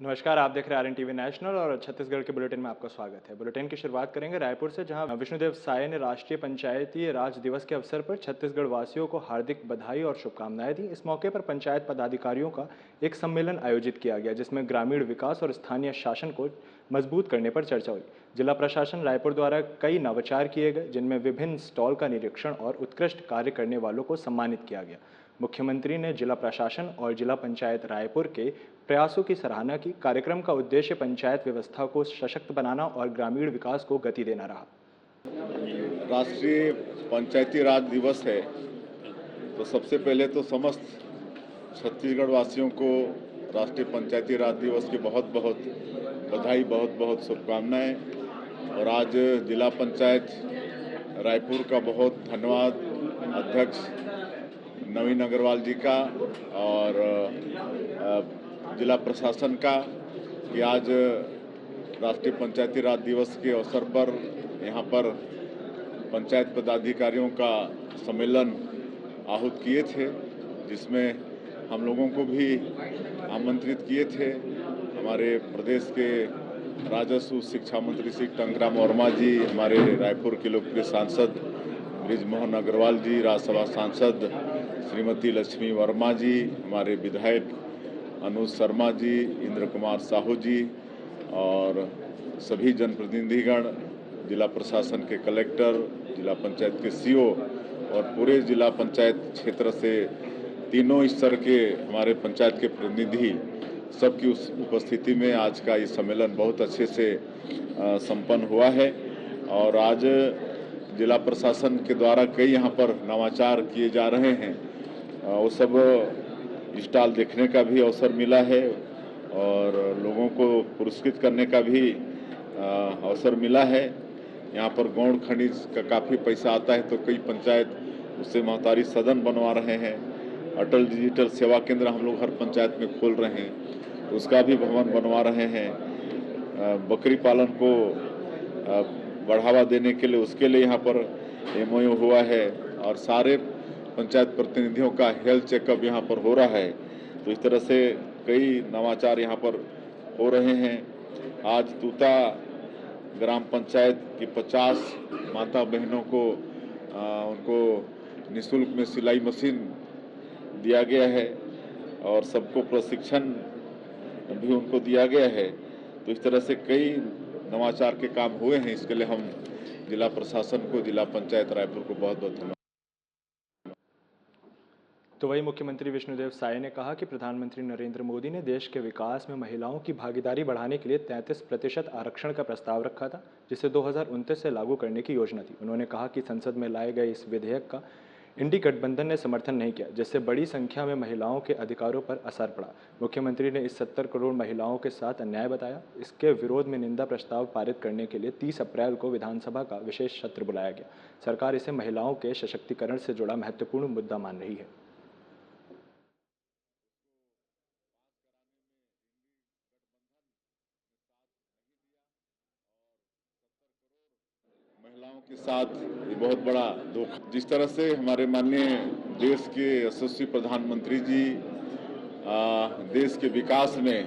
नमस्कार, आप देख रहे हैं आरएन टीवी नेशनल और छत्तीसगढ़ के बुलेटिन में आपका स्वागत है। बुलेटिन की शुरुआत करेंगे रायपुर से, जहां विष्णुदेव साय ने राष्ट्रीय पंचायती राज दिवस के अवसर पर छत्तीसगढ़ वासियों को हार्दिक बधाई और शुभकामनाएं दी। इस मौके पर पंचायत पदाधिकारियों का एक सम्मेलन आयोजित किया गया, जिसमें ग्रामीण विकास और स्थानीय शासन को मजबूत करने पर चर्चा हुई। जिला प्रशासन रायपुर द्वारा कई नवाचार किए गए, जिनमें विभिन्न स्टॉल का निरीक्षण और उत्कृष्ट कार्य करने वालों को सम्मानित किया गया। मुख्यमंत्री ने जिला प्रशासन और जिला पंचायत रायपुर के प्रयासों की सराहना की। कार्यक्रम का उद्देश्य पंचायत व्यवस्था को सशक्त बनाना और ग्रामीण विकास को गति देना रहा। राष्ट्रीय पंचायती राज दिवस है, तो सबसे पहले तो समस्त छत्तीसगढ़ वासियों को राष्ट्रीय पंचायती राज दिवस की बहुत बहुत बधाई, बहुत बहुत शुभकामनाएं। और आज जिला पंचायत रायपुर का बहुत धन्यवाद अध्यक्ष नवीन अग्रवाल जी का और जिला प्रशासन का कि आज राष्ट्रीय पंचायती राज दिवस के अवसर पर यहाँ पर पंचायत पदाधिकारियों का सम्मेलन आहूत किए थे, जिसमें हम लोगों को भी आमंत्रित किए थे। हमारे प्रदेश के राजस्व शिक्षा मंत्री श्री टंकराम वर्मा जी, हमारे रायपुर के लोकप्रिय सांसद बृजमोहन अग्रवाल जी, राज्यसभा सांसद श्रीमती लक्ष्मी वर्मा जी, हमारे विधायक अनुज शर्मा जी, इंद्र कुमार साहू जी और सभी जनप्रतिनिधिगण, जिला प्रशासन के कलेक्टर, जिला पंचायत के सीओ और पूरे जिला पंचायत क्षेत्र से तीनों स्तर के हमारे पंचायत के प्रतिनिधि, सबकी उस उपस्थिति में आज का ये सम्मेलन बहुत अच्छे से संपन्न हुआ है। और आज जिला प्रशासन के द्वारा कई यहाँ पर नवाचार किए जा रहे हैं, वो सब स्टॉल देखने का भी अवसर मिला है और लोगों को पुरस्कृत करने का भी अवसर मिला है। यहाँ पर गौण खनिज का काफ़ी पैसा आता है, तो कई पंचायत उससे महतारी सदन बनवा रहे हैं। अटल डिजिटल सेवा केंद्र हम लोग हर पंचायत में खोल रहे हैं, उसका भी भवन बनवा रहे हैं। बकरी पालन को बढ़ावा देने के लिए उसके लिए यहाँ पर MOU हुआ है और सारे पंचायत प्रतिनिधियों का हेल्थ चेकअप यहाँ पर हो रहा है। तो इस तरह से कई नवाचार यहाँ पर हो रहे हैं। आज तूता ग्राम पंचायत की 50 माता बहनों को उनको निःशुल्क में सिलाई मशीन दिया गया है और सबको प्रशिक्षण भी उनको दिया गया है। तो इस तरह से कई नवाचार के काम हुए हैं। इसके लिए हम जिला प्रशासन को, जिला पंचायत रायपुर को बहुत बहुत धन्यवाद। तो वही मुख्यमंत्री विष्णुदेव साय ने कहा कि प्रधानमंत्री नरेंद्र मोदी ने देश के विकास में महिलाओं की भागीदारी बढ़ाने के लिए 33% आरक्षण का प्रस्ताव रखा था, जिसे 2029 से लागू करने की योजना थी। उन्होंने कहा कि संसद में लाए गए इस विधेयक का इंडी गठबंधन ने समर्थन नहीं किया, जिससे बड़ी संख्या में महिलाओं के अधिकारों पर असर पड़ा। मुख्यमंत्री ने इस 70 करोड़ महिलाओं के साथ अन्याय बताया। इसके विरोध में निंदा प्रस्ताव पारित करने के लिए 30 अप्रैल को विधानसभा का विशेष सत्र बुलाया गया। सरकार इसे महिलाओं के सशक्तिकरण से जुड़ा महत्वपूर्ण मुद्दा मान रही है। महिलाओं के साथ ये बहुत बड़ा दुख। जिस तरह से हमारे माननीय देश के यशस्वी प्रधानमंत्री जी देश के विकास में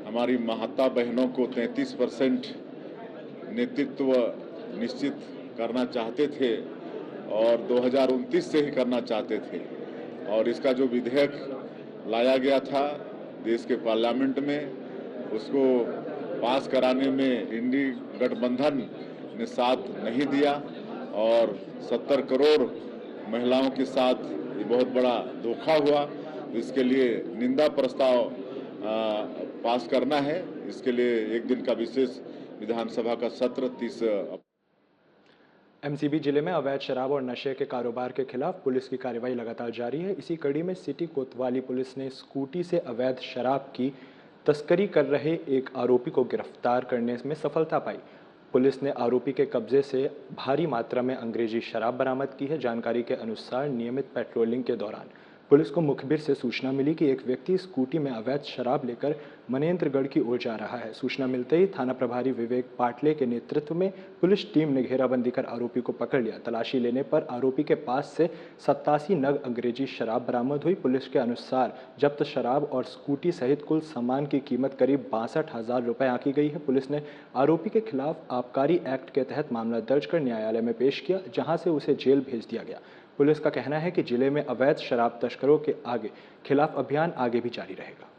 हमारी माता बहनों को 33% नेतृत्व निश्चित करना चाहते थे और 2029 से ही करना चाहते थे, और इसका जो विधेयक लाया गया था देश के पार्लियामेंट में, उसको पास कराने में इंडी गठबंधन ने साथ नहीं दिया और 70 करोड़ महिलाओं के साथ ये बहुत बड़ा धोखा हुआ। तो इसके लिए निंदा प्रस्ताव पास करना है। इसके लिए एक दिन का विशेष विधानसभा का सत्र 30 MCB जिले में अवैध शराब और नशे के कारोबार के खिलाफ पुलिस की कार्रवाई लगातार जारी है। इसी कड़ी में सिटी कोतवाली पुलिस ने स्कूटी से अवैध शराब की तस्करी कर रहे एक आरोपी को गिरफ्तार करने में सफलता पाई। पुलिस ने आरोपी के कब्जे से भारी मात्रा में अंग्रेजी शराब बरामद की है। जानकारी के अनुसार नियमित पेट्रोलिंग के दौरान पुलिस को मुखबिर से सूचना मिली कि एक व्यक्ति स्कूटी में अवैध शराब लेकर मनेंद्रगढ़ की ओर जा रहा है। सूचना मिलते ही थाना प्रभारी विवेक पाटले के नेतृत्व में पुलिस टीम ने घेराबंदी कर आरोपी को पकड़ लिया। तलाशी लेने पर आरोपी के पास से 87 नग अंग्रेजी शराब बरामद हुई। पुलिस के अनुसार जब्त शराब और स्कूटी सहित कुल सामान की कीमत करीब 62,000 रुपये आंकी गई है। पुलिस ने आरोपी के खिलाफ आबकारी एक्ट के तहत मामला दर्ज कर न्यायालय में पेश किया, जहां से उसे जेल भेज दिया गया। पुलिस का कहना है कि जिले में अवैध शराब तस्करों के खिलाफ अभियान आगे भी जारी रहेगा।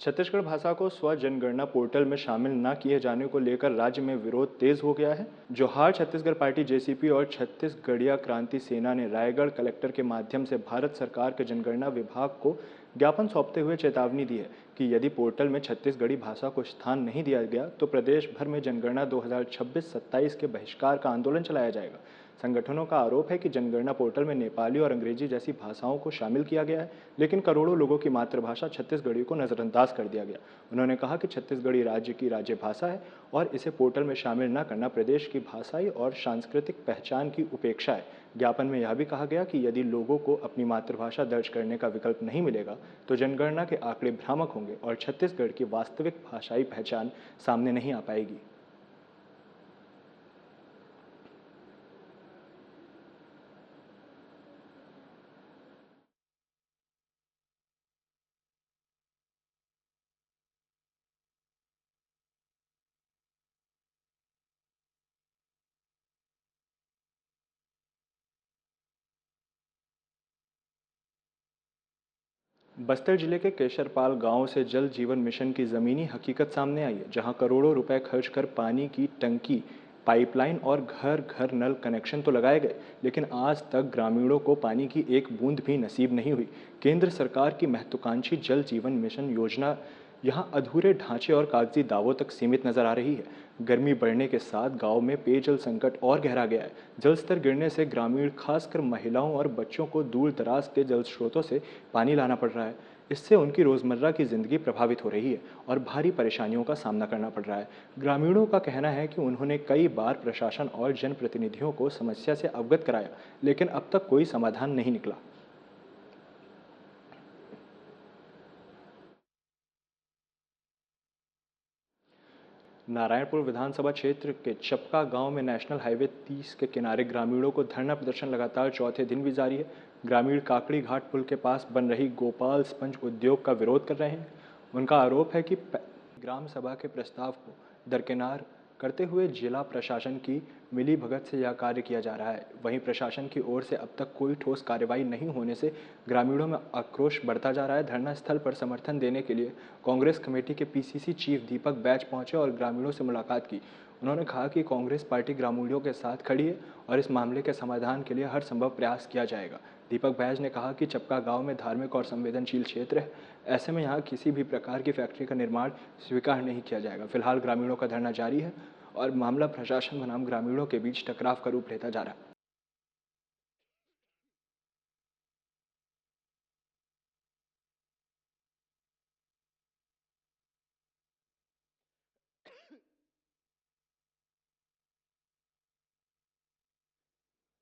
छत्तीसगढ़ भाषा को स्व जनगणना पोर्टल में शामिल न किए जाने को लेकर राज्य में विरोध तेज हो गया है। जोहार छत्तीसगढ़ पार्टी जेसीपी और छत्तीसगढ़िया क्रांति सेना ने रायगढ़ कलेक्टर के माध्यम से भारत सरकार के जनगणना विभाग को ज्ञापन सौंपते हुए चेतावनी दी है कि यदि पोर्टल में छत्तीसगढ़ी भाषा को स्थान नहीं दिया गया तो प्रदेश भर में जनगणना 2026-27 के बहिष्कार का आंदोलन चलाया जाएगा। संगठनों का आरोप है कि जनगणना पोर्टल में नेपाली और अंग्रेजी जैसी भाषाओं को शामिल किया गया है, लेकिन करोड़ों लोगों की मातृभाषा छत्तीसगढ़ी को नजरअंदाज कर दिया गया। उन्होंने कहा कि छत्तीसगढ़ी राज्य की राज्य भाषा है और इसे पोर्टल में शामिल न करना प्रदेश की भाषाई और सांस्कृतिक पहचान की उपेक्षा है। ज्ञापन में यह भी कहा गया कि यदि लोगों को अपनी मातृभाषा दर्ज करने का विकल्प नहीं मिलेगा तो जनगणना के आंकड़े भ्रामक होंगे और छत्तीसगढ़ की वास्तविक भाषाई पहचान सामने नहीं आ पाएगी। बस्तर जिले के केशरपाल गांव से जल जीवन मिशन की ज़मीनी हकीकत सामने आई है, जहां करोड़ों रुपए खर्च कर पानी की टंकी, पाइपलाइन और घर घर नल कनेक्शन तो लगाए गए, लेकिन आज तक ग्रामीणों को पानी की एक बूंद भी नसीब नहीं हुई। केंद्र सरकार की महत्वाकांक्षी जल जीवन मिशन योजना यहां अधूरे ढांचे और कागजी दावों तक सीमित नजर आ रही है। गर्मी बढ़ने के साथ गांव में पेयजल संकट और गहरा गया है। जल स्तर गिरने से ग्रामीण, खासकर महिलाओं और बच्चों को दूर दराज के जल स्रोतों से पानी लाना पड़ रहा है। इससे उनकी रोजमर्रा की जिंदगी प्रभावित हो रही है और भारी परेशानियों का सामना करना पड़ रहा है। ग्रामीणों का कहना है कि उन्होंने कई बार प्रशासन और जनप्रतिनिधियों को समस्या से अवगत कराया, लेकिन अब तक कोई समाधान नहीं निकला। नारायणपुर विधानसभा क्षेत्र के चपका गांव में नेशनल हाईवे 30 के किनारे ग्रामीणों को धरना प्रदर्शन लगातार चौथे दिन भी जारी है। ग्रामीण काकड़ी घाट पुल के पास बन रही गोपाल स्पंज उद्योग का विरोध कर रहे हैं। उनका आरोप है कि ग्राम सभा के प्रस्ताव को दरकिनार करते हुए जिला प्रशासन की मिलीभगत से यह कार्य किया जा रहा है। वहीं प्रशासन की ओर से अब तक कोई ठोस कार्रवाई नहीं होने से ग्रामीणों में आक्रोश बढ़ता जा रहा है। धरना स्थल पर समर्थन देने के लिए कांग्रेस कमेटी के पीसीसी चीफ दीपक बैज पहुंचे और ग्रामीणों से मुलाकात की। उन्होंने कहा कि कांग्रेस पार्टी ग्रामीणों के साथ खड़ी है और इस मामले के समाधान के लिए हर संभव प्रयास किया जाएगा। दीपक बैज ने कहा कि चपका गांव में धार्मिक और संवेदनशील क्षेत्र है, ऐसे में यहाँ किसी भी प्रकार की फैक्ट्री का निर्माण स्वीकार नहीं किया जाएगा। फिलहाल ग्रामीणों का धरना जारी है और मामला प्रशासन बनाम ग्रामीणों के बीच टकराव का रूप लेता जा रहा है।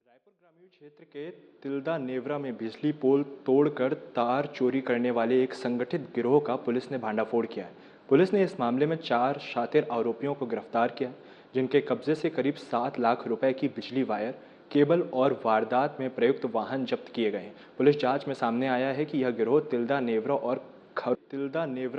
रायपुर ग्रामीण क्षेत्र के तिल्दा नेवरा में बिजली पोल तोड़कर तार चोरी करने वाले एक संगठित गिरोह का पुलिस ने भांडाफोड़ किया है। पुलिस ने इस मामले में 4 शातिर आरोपियों को गिरफ्तार किया, जिनके कब्जे से करीब 7 लाख रुपए की बिजली वायर, केबल और वारदात में प्रयुक्त वाहन जब्त किए गए हैं। पुलिस जांच में सामने आया है कि यह गिरोह तिल्दा नेवरा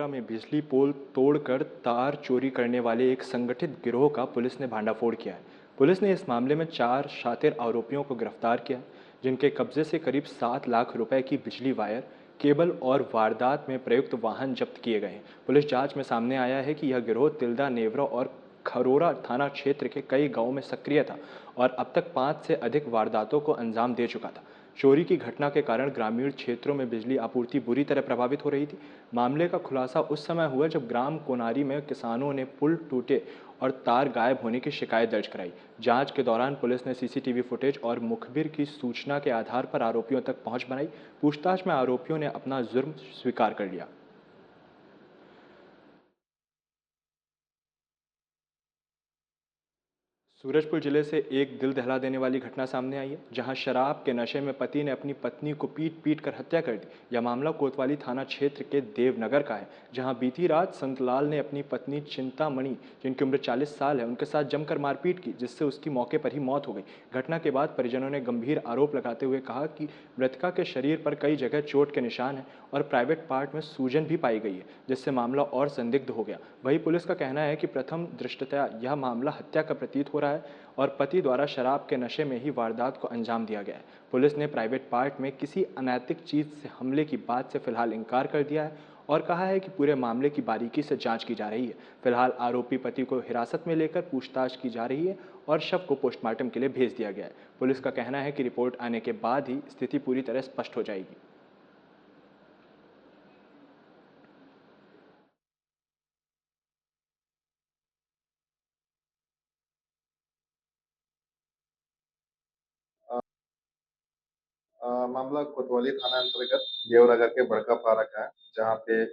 में बिजली पोल तोड़कर तार चोरी करने वाले एक संगठित गिरोह का पुलिस ने भांडाफोड़ किया है। पुलिस ने इस मामले में 4 शातिर आरोपियों को गिरफ्तार किया, जिनके कब्जे से करीब 7 लाख रुपए की बिजली वायर, केबल और वारदात में प्रयुक्त वाहन जब्त किए गए हैं। पुलिस जांच में सामने आया है कि यह गिरोह तिल्दा नेवरा और खरोरा थाना क्षेत्र के कई गांवों में सक्रिय था और अब तक 5 से अधिक वारदातों को अंजाम दे चुका था। चोरी की घटना के कारण ग्रामीण क्षेत्रों में बिजली आपूर्ति बुरी तरह प्रभावित हो रही थी। मामले का खुलासा उस समय हुआ जब ग्राम कोनारी में किसानों ने पुल टूटे और तार गायब होने की शिकायत दर्ज कराई। जांच के दौरान पुलिस ने सीसीटीवी फुटेज और मुखबिर की सूचना के आधार पर आरोपियों तक पहुंच बनाई। पूछताछ में आरोपियों ने अपना जुर्म स्वीकार कर लिया। सूरजपुर जिले से एक दिल दहला देने वाली घटना सामने आई है, जहां शराब के नशे में पति ने अपनी पत्नी को पीट पीट कर हत्या कर दी। यह मामला कोतवाली थाना क्षेत्र के देवनगर का है, जहां बीती रात संतलाल ने अपनी पत्नी चिंतामणि, जिनकी उम्र 40 साल है, उनके साथ जमकर मारपीट की, जिससे उसकी मौके पर ही मौत हो गई। घटना के बाद परिजनों ने गंभीर आरोप लगाते हुए कहा कि मृतका के शरीर पर कई जगह चोट के निशान हैं और प्राइवेट पार्ट में सूजन भी पाई गई है, जिससे मामला और संदिग्ध हो गया। वहीं पुलिस का कहना है कि प्रथम दृष्टया यह मामला हत्या का प्रतीत हो रहा है और पति द्वारा शराब के नशे में ही वारदात को अंजाम दिया गया है। पुलिस ने प्राइवेट पार्ट में किसी अनैतिक चीज से हमले की बात से फिलहाल इनकार कर दिया है और कहा है कि पूरे मामले की बारीकी से जांच की जा रही है। फिलहाल आरोपी पति को हिरासत में लेकर पूछताछ की जा रही है और शव को पोस्टमार्टम के लिए भेज दिया गया है। पुलिस का कहना है कि रिपोर्ट आने के बाद ही स्थिति पूरी तरह स्पष्ट हो जाएगी। मामला कोतवाली थाना अंतर्गत देवनगर के बड़का पारा का है, जहाँ पे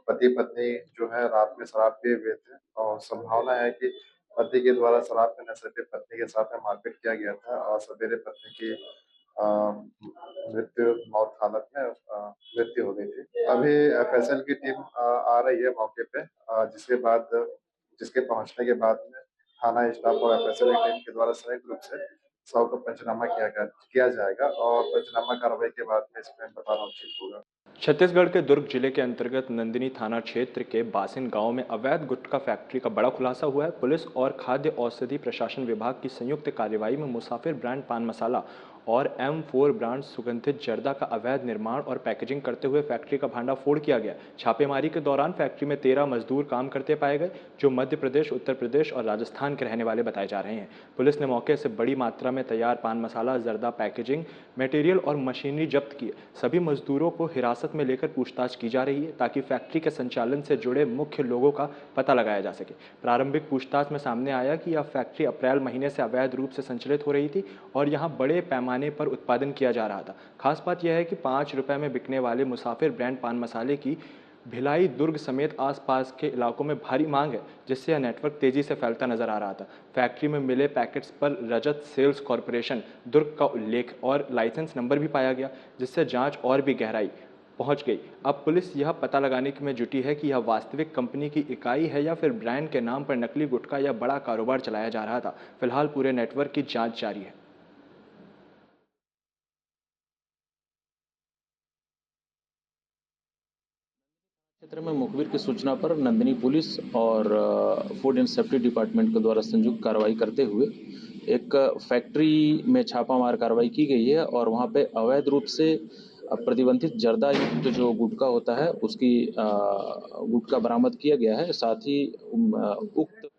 पति पत्नी जो है रात में शराब पिए हुए थे और संभावना है कि पति के द्वारा शराब के नशे पे पत्नी के साथ में मारपीट किया गया था और सवेरे पत्नी की अ, मृत्यु मौत हालत में मृत्यु हो गई थी। अभी एफएसएल की टीम आ रही है मौके पे, जिसके पहुंचने के बाद में थाना स्टाफ और एफएसएल की टीम के द्वारा संयुक्त रूप से शव का पंचनामा किया जाएगा और पंचनामा कार्रवाई के बाद में इसमें बताना उचित होगा। छत्तीसगढ़ के दुर्ग जिले के अंतर्गत नंदिनी थाना क्षेत्र के बासिन गांव में अवैध गुटखा फैक्ट्री का बड़ा खुलासा हुआ है। पुलिस और खाद्य औषधि प्रशासन विभाग की संयुक्त कार्रवाई में मुसाफिर ब्रांड पान मसाला और M4 ब्रांड सुगंधित जर्दा का अवैध निर्माण और पैकेजिंग करते हुए फैक्ट्री का भांडाफोड़ किया गया। छापेमारी के दौरान फैक्ट्री में 13 मजदूर काम करते पाए गए, जो मध्य प्रदेश, उत्तर प्रदेश और राजस्थान के रहने वाले बताए जा रहे हैं। पुलिस ने मौके से बड़ी मात्रा में तैयार पान मसाला, जर्दा, पैकेजिंग मटेरियल और मशीनरी जब्त की। सभी मजदूरों को हिरासत में लेकर पूछताछ की जा रही है, ताकि फैक्ट्री के संचालन से जुड़े मुख्य लोगों का पता लगाया जा सके। प्रारंभिक पूछताछ में सामने आया कि यह फैक्ट्री अप्रैल महीने से अवैध रूप से संचालित हो रही थी और यहां बड़े पैमाने पर उत्पादन किया जा रहा था। खास बात यह है कि 5 रुपए में बिकने वाले मुसाफिर ब्रांड पान मसाले की भिलाई, दुर्ग समेत आसपास के इलाकों में भारी मांग है, जिससे यह नेटवर्क तेजी से फैलता नजर आ रहा था। फैक्ट्री में मिले पैकेट्स पर रजत सेल्स कॉरपोरेशन दुर्ग का उल्लेख और लाइसेंस नंबर भी पाया गया, जिससे जांच और भी गहराई पहुंच गई। अब पुलिस यह पता लगाने में जुटी है कि यह वास्तविक कंपनी की इकाई है या फिर ब्रांड के नाम पर नकली गुटखा या बड़ा कारोबार चलाया जा रहा था। फिलहाल पूरे नेटवर्क की जांच जारी है। क्षेत्र में मुखबिर की सूचना पर नंदिनी पुलिस और फूड एंड सेफ्टी डिपार्टमेंट के द्वारा संयुक्त कार्रवाई करते हुए एक फैक्ट्री में छापामार कार्रवाई की गई है और वहां पे अवैध रूप से प्रतिबंधित जर्दा युक्त जो गुटखा होता है उसकी गुटखा बरामद किया गया है। साथ ही उक्त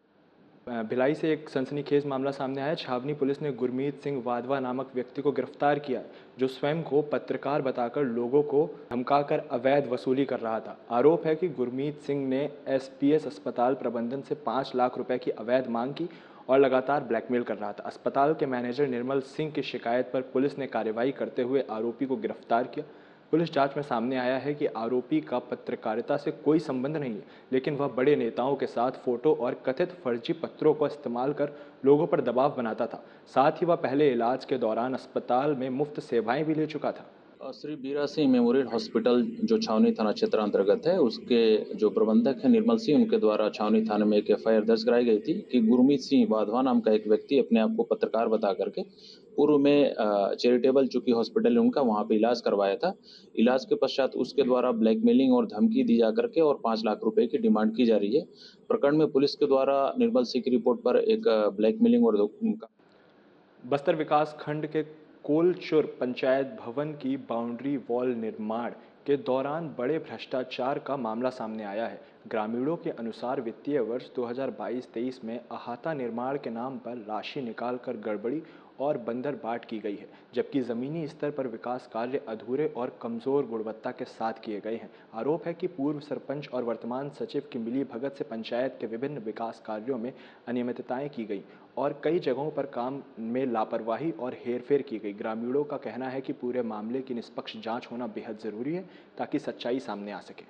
भिलाई से एक सनसनीखेज मामला सामने आया। छावनी पुलिस ने गुरमीत सिंह वाधवा नामक व्यक्ति को गिरफ्तार किया, जो स्वयं को पत्रकार बताकर लोगों को धमकाकर अवैध वसूली कर रहा था। आरोप है कि गुरमीत सिंह ने एसपीएस अस्पताल प्रबंधन से 5 लाख रुपए की अवैध मांग की और लगातार ब्लैकमेल कर रहा था। अस्पताल के मैनेजर निर्मल सिंह की शिकायत पर पुलिस ने कार्रवाई करते हुए आरोपी को गिरफ्तार किया। पुलिस जांच में सामने आया है कि आरोपी का पत्रकारिता से कोई संबंध नहीं है, लेकिन वह बड़े नेताओं के साथ फोटो और कथित फर्जी पत्रों को इस्तेमाल कर लोगों पर दबाव बनाता था। साथ ही वह पहले इलाज के दौरान अस्पताल में मुफ्त सेवाएं भी ले चुका था। श्री बीरा सिंह मेमोरियल हॉस्पिटल जो छावनी थाना क्षेत्र अंतर्गत है, उसके जो प्रबंधक हैं निर्मल सिंह, उनके द्वारा छावनी थाने में एक एफआईआर दर्ज कराई गई थी कि गुरमीत सिंह वाधवा नाम का एक व्यक्ति अपने आप को पत्रकार बता करके पूर्व में चैरिटेबल चूंकि हॉस्पिटल है उनका, वहां पे इलाज करवाया था। इलाज के पश्चात उसके द्वारा ब्लैकमेलिंग और धमकी दी जा करके और 5 लाख रुपए की डिमांड की जा रही है। प्रकरण में पुलिस के द्वारा निर्मल सिंह की रिपोर्ट पर एक ब्लैकमेलिंग और बस्तर विकास खंड के कोलचुर पंचायत भवन की बाउंड्री वॉल निर्माण के दौरान बड़े भ्रष्टाचार का मामला सामने आया है। ग्रामीणों के अनुसार वित्तीय वर्ष 2022-23 में अहाता निर्माण के नाम पर राशि निकालकर गड़बड़ी और बंदरबाट की गई है, जबकि ज़मीनी स्तर पर विकास कार्य अधूरे और कमज़ोर गुणवत्ता के साथ किए गए हैं। आरोप है कि पूर्व सरपंच और वर्तमान सचिव की मिली भगत से पंचायत के विभिन्न विकास कार्यों में अनियमितताएं की गई और कई जगहों पर काम में लापरवाही और हेरफेर की गई। ग्रामीणों का कहना है कि पूरे मामले की निष्पक्ष जांच होना बेहद ज़रूरी है, ताकि सच्चाई सामने आ सके।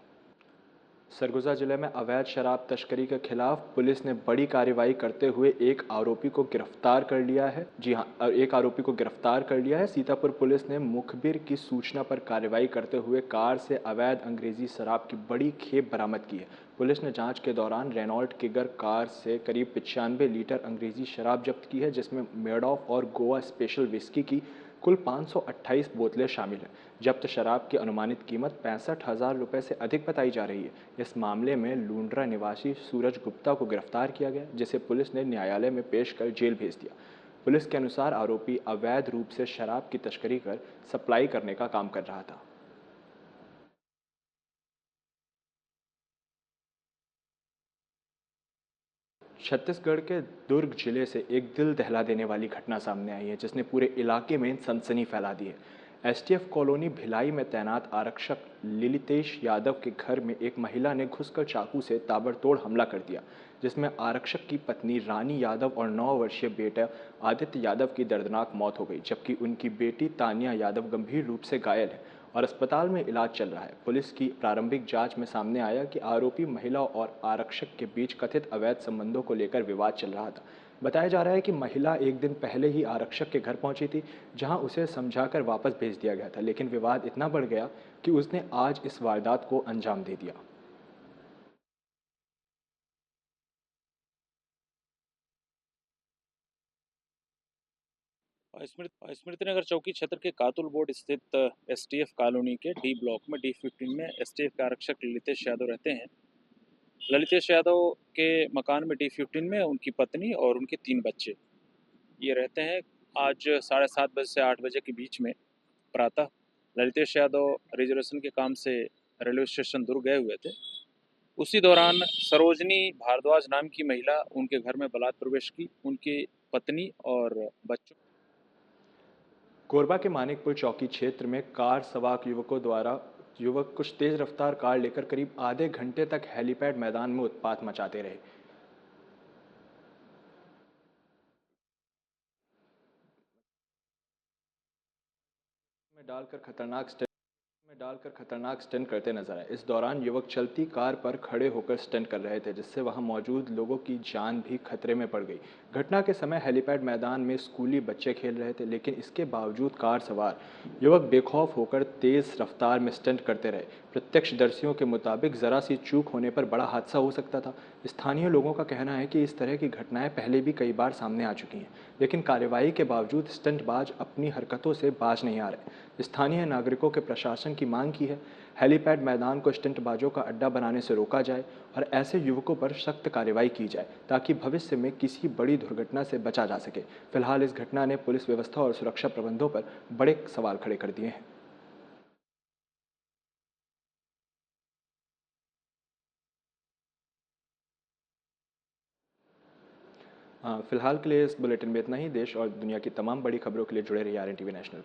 सरगुजा जिले में अवैध शराब तस्करी के खिलाफ पुलिस ने बड़ी कार्रवाई करते हुए एक आरोपी को गिरफ्तार कर लिया है। जी हां, एक आरोपी को गिरफ्तार कर लिया है। सीतापुर पुलिस ने मुखबिर की सूचना पर कार्रवाई करते हुए कार से अवैध अंग्रेजी शराब की बड़ी खेप बरामद की है। पुलिस ने जांच के दौरान रेनॉल्ट किगर कार से करीब 95 लीटर अंग्रेजी शराब जब्त की है, जिसमें मेडॉफ और गोवा स्पेशल विस्की की कुल 528 बोतलें शामिल हैं। जब्त शराब की अनुमानित कीमत 65,000 रुपये से अधिक बताई जा रही है। इस मामले में लूंड्रा निवासी सूरज गुप्ता को गिरफ्तार किया गया, जिसे पुलिस ने न्यायालय में पेश कर जेल भेज दिया। पुलिस के अनुसार आरोपी अवैध रूप से शराब की तस्करी कर सप्लाई करने का काम कर रहा था। छत्तीसगढ़ के दुर्ग जिले से एक दिल दहला देने वाली घटना सामने आई है, जिसने पूरे इलाके में सनसनी फैला दी है। एसटीएफ कॉलोनी भिलाई में तैनात आरक्षक लिलितेश यादव के घर में एक महिला ने घुसकर चाकू से ताबड़तोड़ हमला कर दिया, जिसमें आरक्षक की पत्नी रानी यादव और 9 वर्षीय बेटा आदित्य यादव की दर्दनाक मौत हो गई, जबकि उनकी बेटी तानिया यादव गंभीर रूप से घायल है और अस्पताल में इलाज चल रहा है। पुलिस की प्रारंभिक जांच में सामने आया कि आरोपी महिला और आरक्षक के बीच कथित अवैध संबंधों को लेकर विवाद चल रहा था। बताया जा रहा है कि महिला एक दिन पहले ही आरक्षक के घर पहुंची थी, जहां उसे समझाकर वापस भेज दिया गया था, लेकिन विवाद इतना बढ़ गया कि उसने आज इस वारदात को अंजाम दे दिया। स्मृतिनगर चौकी क्षेत्र के कातुल बोर्ड स्थित एसटीएफ कॉलोनी के डी ब्लॉक में डी15 में एसटीएफ के आरक्षक ललितेश यादव रहते हैं। ललितेश यादव के मकान में डी15 में उनकी पत्नी और उनके 3 बच्चे ये रहते हैं। आज 7:30 बजे से 8 बजे के बीच में प्रातः ललितेश यादव रिजर्वेशन के काम से रेलवे स्टेशन दुर्ग गए हुए थे। उसी दौरान सरोजनी भारद्वाज नाम की महिला उनके घर में बलात् प्रवेश की। उनकी पत्नी और बच्चों कोरबा के मानिकपुर चौकी क्षेत्र में कार सवार युवक कुछ तेज रफ्तार कार लेकर करीब आधे घंटे तक हेलीपैड मैदान में उत्पात मचाते रहे। में डालकर खतरनाक स्टंट करते नजर आए। इस दौरान युवक चलती कार पर खड़े होकर स्टंट कर रहे थे, जिससे वहां मौजूद लोगों की जान भी खतरे में पड़ गई। घटना के समय हेलीपैड मैदान में स्कूली बच्चे खेल रहे थे, लेकिन इसके बावजूद कार सवार युवक बेखौफ होकर तेज रफ्तार में स्टंट करते रहे। प्रत्यक्षदर्शियों के मुताबिक जरा सी चूक होने पर बड़ा हादसा हो सकता था। स्थानीय लोगों का कहना है कि इस तरह की घटनाएं पहले भी कई बार सामने आ चुकी हैं, लेकिन कार्रवाई के बावजूद स्टंटबाज अपनी हरकतों से बाज नहीं आ रहे। स्थानीय नागरिकों के प्रशासन की मांग की है हेलीपैड मैदान को स्टंटबाजों का अड्डा बनाने से रोका जाए और ऐसे युवकों पर सख्त कार्रवाई की जाए, ताकि भविष्य में किसी बड़ी दुर्घटना से बचा जा सके। फिलहाल इस घटना ने पुलिस व्यवस्था और सुरक्षा प्रबंधों पर बड़े सवाल खड़े कर दिए हैं। हाँ, फिलहाल के लिए इस बुलेटिन में इतना ही। देश और दुनिया की तमाम बड़ी खबरों के लिए जुड़े रहिए RNTV नेशनल के